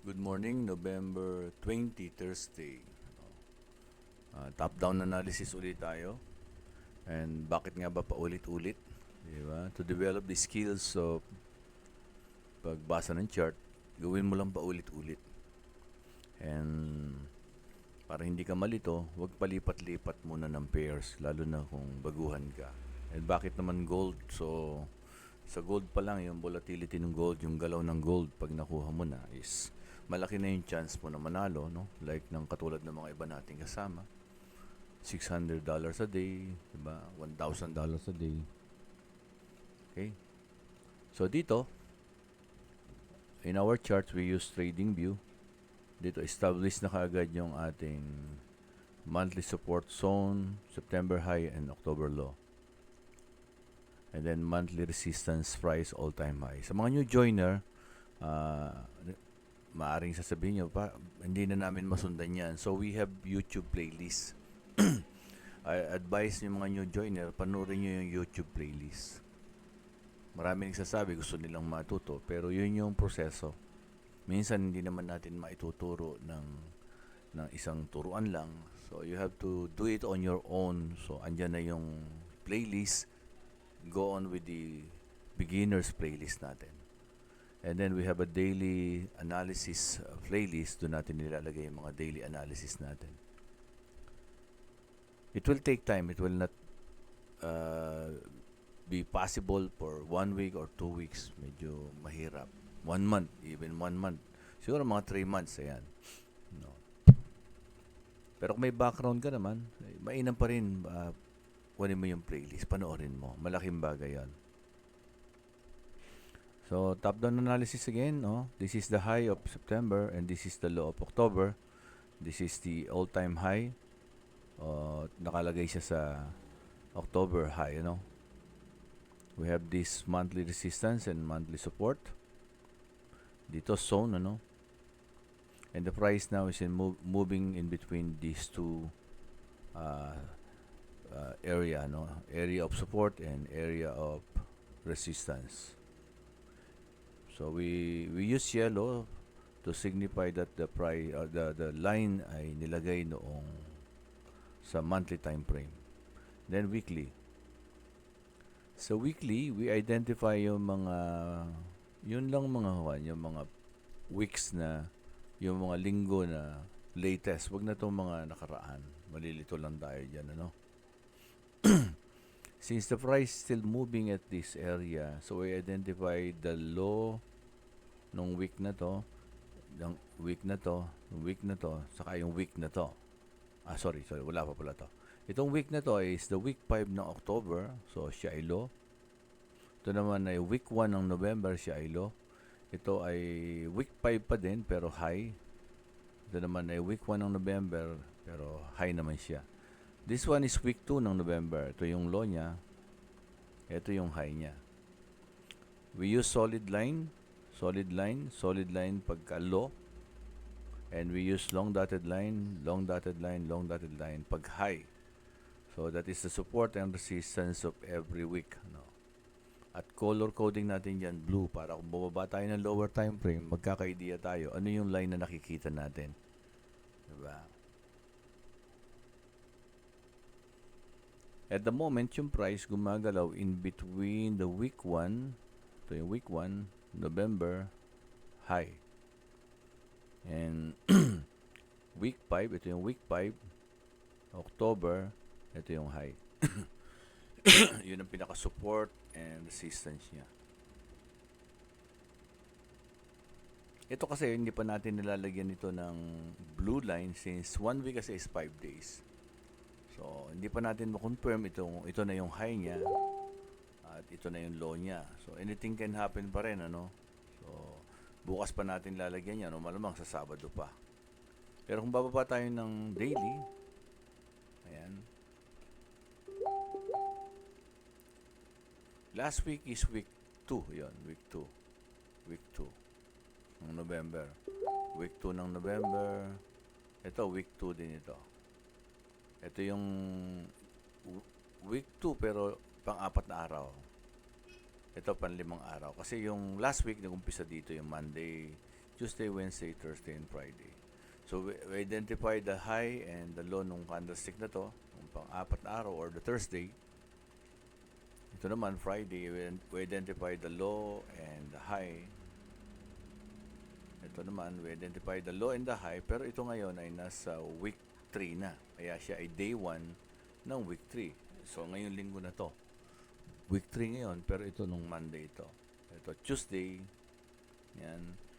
Good morning, November 20, Thursday. Top-down analysis ulit tayo. And bakit nga ba paulit-ulit? Diba? To develop the skills of pagbasa ng chart, gawin mo lang paulit-ulit. And para hindi ka malito, huwag palipat-lipat muna ng pairs, lalo na kung baguhan ka. And bakit naman gold? So, sa gold pa lang, yung volatility ng gold, yung galaw ng gold, pag nakuha mo na, is malaki na yung chance mo na manalo, no? Like ng katulad ng mga iba nating kasama. $600 a day, diba? $1,000 a day. Okay? So dito, in our charts, we use trading view. Dito, establish na kaagad yung ating monthly support zone, September high and October low. And then monthly resistance price all-time high. Sa mga new joiner, maaring sasabihin nyo, hindi na namin masundan yan. So we have YouTube playlist. I advise yung mga new joiner, panoorin nyo yung YouTube playlist. Marami nagsasabi gusto nilang matuto, pero yun yung proseso. Minsan hindi naman natin maituturo ng isang turuan lang. So you have to do it on your own. So andyan na yung playlist. Go on with the beginners playlist natin. And then we have a daily analysis playlist. Doon natin nilalagay yung mga daily analysis natin. It will take time. It will not be possible for 1 week or 2 weeks. Medyo mahirap. 1 month, even 1 month. Siguro mga 3 months, ayan. No. Pero kung may background ka naman, mainam pa rin. Kunin mo yung playlist, panoorin mo. Malaking bagay yan. So, top-down analysis again. This is the high of September and this is the low of October. This is the all-time high. Nakalagay siya sa October high, We have this monthly resistance and monthly support. Dito zone, And the price now is moving in between these two area, Area of support and area of resistance. So we use yellow to signify that the price the line ay nilagay noong sa monthly time frame. Then weekly. So weekly, we identify yung mga yung mga weeks na, yung mga linggo na latest. Wag na tong mga nakaraan. Malilito lang tayo dyan, Since the price still moving at this area, so we identify the low nung week na to, ng week na to, ng week na to, saka yung week na to. Sorry, wala pa pala to. Itong week na to is the week 5 ng October, so siya ay low. Ito naman ay week 1 ng November, siya ay low. Ito ay week 5 pa din, pero high. Ito naman ay week 1 ng November, pero high naman siya. This one is week 2 ng November. Ito yung low niya. Ito yung high niya. We use solid line pagka low. And we use long dotted line pag high. So that is the support and resistance of every week. At color coding natin yan, blue, para kung bumaba tayo ng lower time frame, magkaka-idea tayo ano yung line na nakikita natin. Diba? At the moment, yung price gumagalaw in between the week 1, ito yung week 1, November, high. And week 5, ito yung week 5, October, ito yung high. Yun ang pinaka-support and resistance niya. Ito kasi hindi pa natin nilalagyan ito ng blue line since 1 week kasi is 5 days. So, hindi pa natin ma-confirm ito na yung high niya at ito na yung low niya. So, anything can happen pa rin, So, bukas pa natin lalagyan yan, malamang sa Sabado pa. Pero kung bababa tayo ng daily, ayan. Last week is week 2, yun, week 2. Week 2 ng November. Week 2 ng November. Ito, week 2 din ito. Ito yung week 2 pero pang-4 na araw. Ito pang 5 araw. Kasi yung last week nag-umpisa dito yung Monday, Tuesday, Wednesday, Thursday, and Friday. So we identify the high and the low nung candlestick na to, nung pang-apat na araw or the Thursday. Ito naman, Friday, we identify the low and the high. Ito naman, we identify the low and the high, pero ito ngayon ay nasa week 3 na. Kaya siya ay day 1 ng week 3. So ngayon linggo na to. Week 3 ngayon, pero ito nung Monday ito. Ito Tuesday, yan.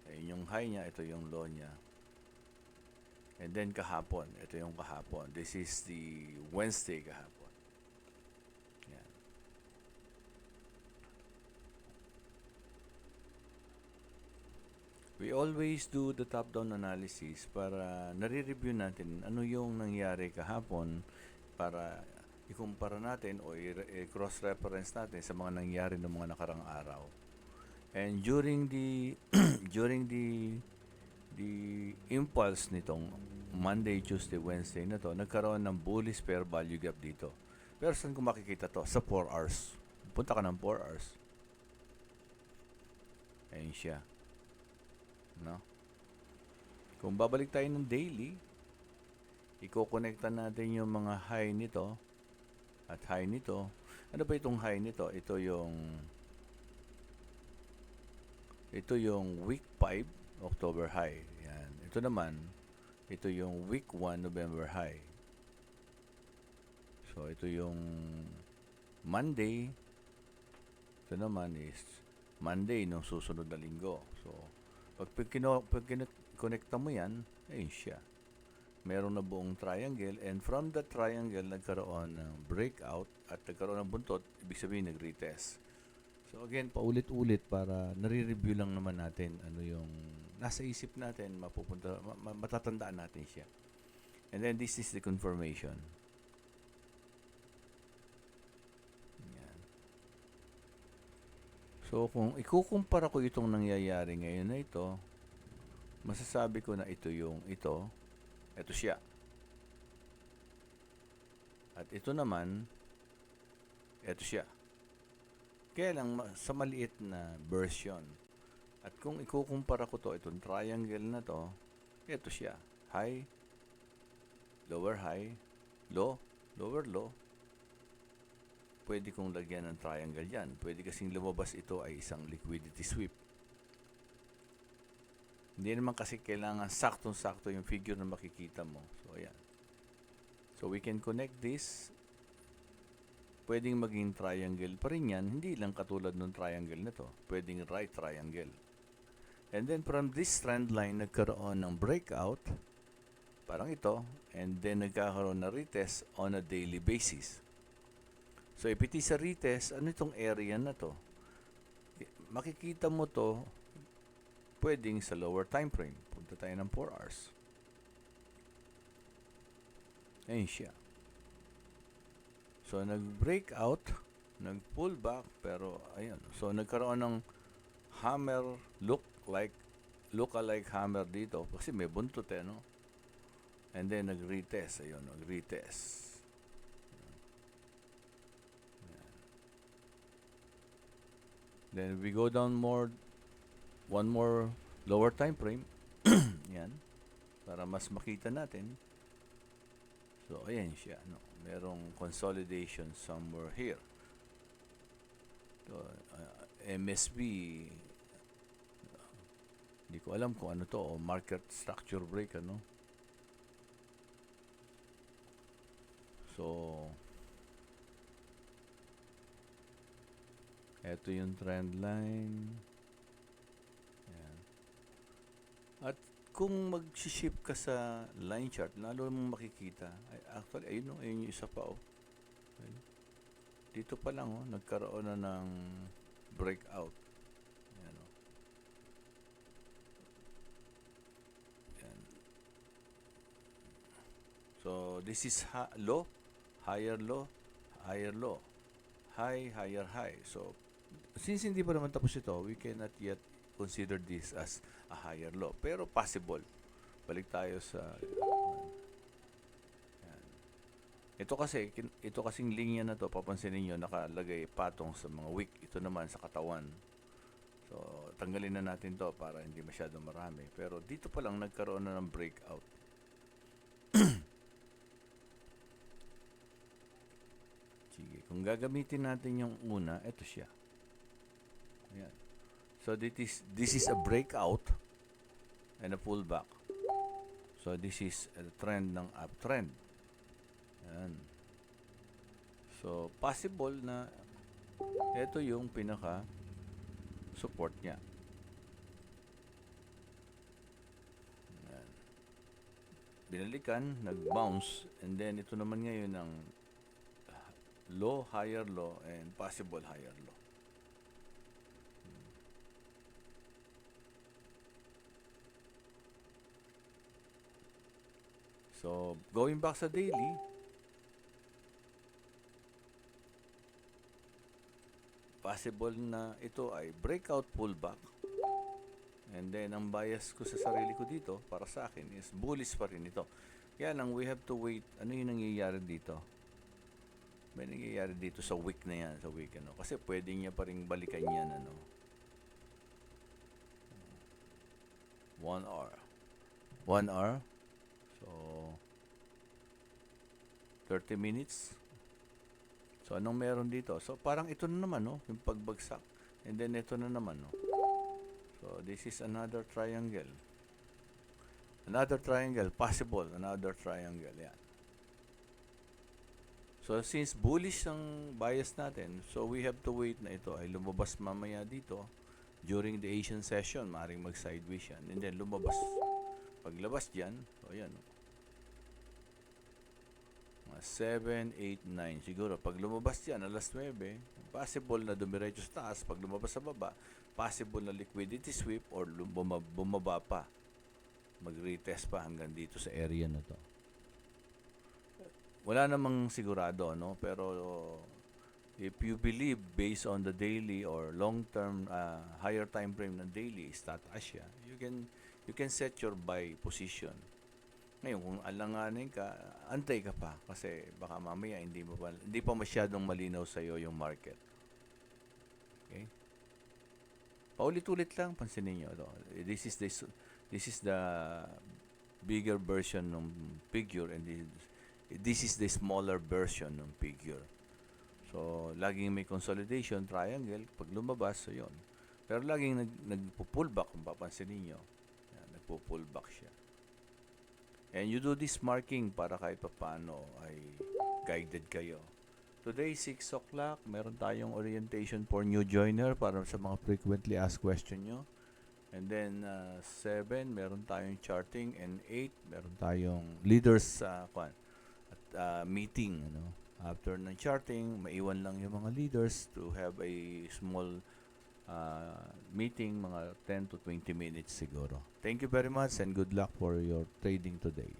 Ayun yung high niya, ito yung low niya. And then kahapon, ito yung kahapon. This is the Wednesday kahapon. Yan. We always do the top-down analysis para nare-review natin ano yung nangyari kahapon para ikumpara natin o i-cross-reference natin sa mga nangyari ng mga nakarang araw. And during the during the impulse nitong Monday, Tuesday, Wednesday na to, nagkaroon ng bullish fair value gap dito. Pero saan ko makikita to? Sa 4 hours. Punta ka ng 4 hours. Ayun siya. No? Kung babalik tayo ng daily, i-connecta natin yung mga high nito at high nito. Ano ba itong high nito? Ito yung week 5 October high. Yan. Ito naman, ito yung week 1 November high. So ito yung Monday. Ito naman is Monday nung susunod na linggo. So pag kinonekta mo yan, ayun siya. Meron na buong triangle, and from the triangle nagkaroon ng breakout at nagkaroon ng buntot, ibig sabihin nag-retest. So again, paulit-ulit para nare-review lang naman natin ano yung nasa isip natin, matatandaan natin siya. And then this is the confirmation. Yan. So kung ikukumpara ko itong nangyayari ngayon na ito, masasabi ko na ito siya. At ito naman, ito siya. Kaya lang sa maliit na version. At kung ikukumpara ko to, itong triangle na to, ito siya. High, lower high, low, lower low. Pwede kong lagyan ng triangle yan. Pwede kasing lumabas ito ay isang liquidity sweep. Hindi naman kasi kailangan saktong-sakto yung figure na makikita mo. So, ayan. So, we can connect this. Pwedeng maging triangle pa rin yan. Hindi lang katulad ng triangle na to. Pwedeng right triangle. And then, from this trend line, nagkaroon ng breakout. Parang ito. And then, nagkakaroon na retest on a daily basis. So, if it is a retest, ano itong area na to? Makikita mo to pwedeng sa lower time frame. Punta tayo ng 4 hours. Ayun siya. So, nag-breakout, nag-pull back, pero ayun. So, nagkaroon ng hammer, look-alike hammer dito. Kasi may buntot no? And then, nag-retest. Ayun, nag-retest. Then, we go down one more lower time frame. Yan. Para mas makita natin. So, ayan siya. No? Merong consolidation somewhere here. So, MSB, hindi ko alam kung ano to. O market structure break, ano? So, eto yung trend line. Ayan. At kung mag-shift ka sa line chart, lalo mong makikita. Actually, ayun yung isa pa. Ayun. Dito pa lang, nagkaroon na ng breakout. Ayan, Ayan. So, this is low, higher low, higher low. High, higher high. So, since hindi pa naman tapos ito, we cannot yet consider this as a higher low. Pero possible. Balik tayo sa yan. Ito kasing linya na to, papansinin niyo nakalagay patong sa mga wick. Ito naman sa katawan. So, tanggalin na natin to para hindi masyado marami. Pero dito pa lang nagkaroon na ng breakout. Sige, kung gagamitin natin yung una, ito siya. Ayan. So, this is a breakout and a pullback. So, this is a trend ng uptrend. Ayan. So, possible na ito yung pinaka support niya. Ayan. Binalikan, nag-bounce, and then ito naman ngayon ang low, higher low, and possible higher low. So, going back sa daily, possible na ito ay breakout pullback. And then, ang bias ko sa sarili ko dito, para sa akin, is bullish pa rin ito. Kaya lang, we have to wait. Ano yung nangyayari dito? May nangyayari dito sa week na yan, sa week, ano? Kasi pwede niya pa rin balikan yan, ano? 1 hour. 1 hour. So, 30 minutes. So, anong meron dito? So, parang ito na naman, no? Yung pagbagsak. And then, ito na naman, no? So, this is another triangle. Another triangle. Possible. Another triangle. Yan. So, since bullish ang bias natin, so we have to wait na ito ay lumabas mamaya dito during the Asian session. Maaaring mag-sideways yan. And then, lumabas. Paglabas dyan, so, yan, no? 7, 8, 9. Siguro, pag lumabas yan, alas 9, possible na dumiretso sa taas. Pag lumabas sa baba, possible na liquidity sweep or bumaba pa. Mag-retest pa hanggang dito sa area na to. Wala namang sigurado, no? Pero if you believe based on the daily or long-term, higher time frame ng daily, is tataas siya, you can set your buy position. Ngayon, kung alanganin ka, antay ka pa kasi baka mamaya hindi pa masyadong malinaw sa iyo yung market. Okay? Paulit-ulit lang, pansinin niyo to. This is the bigger version ng figure and this is the smaller version ng figure. So, laging may consolidation triangle pag lumabas, so yun. Pero laging nagpo-pullback kung papansinin niyo. Nagpo-pullback siya. And you do this marking para kahit paano ay guided kayo. Today, 6 o'clock, meron tayong orientation for new joiner para sa mga frequently asked question nyo. And then, 7, meron tayong charting. And 8, meron tayong leaders meeting. Ano? After ng charting, maiwan lang yung mga leaders to have a small meeting, mga 10 to 20 minutes siguro. Thank you very much and good luck for your trading today.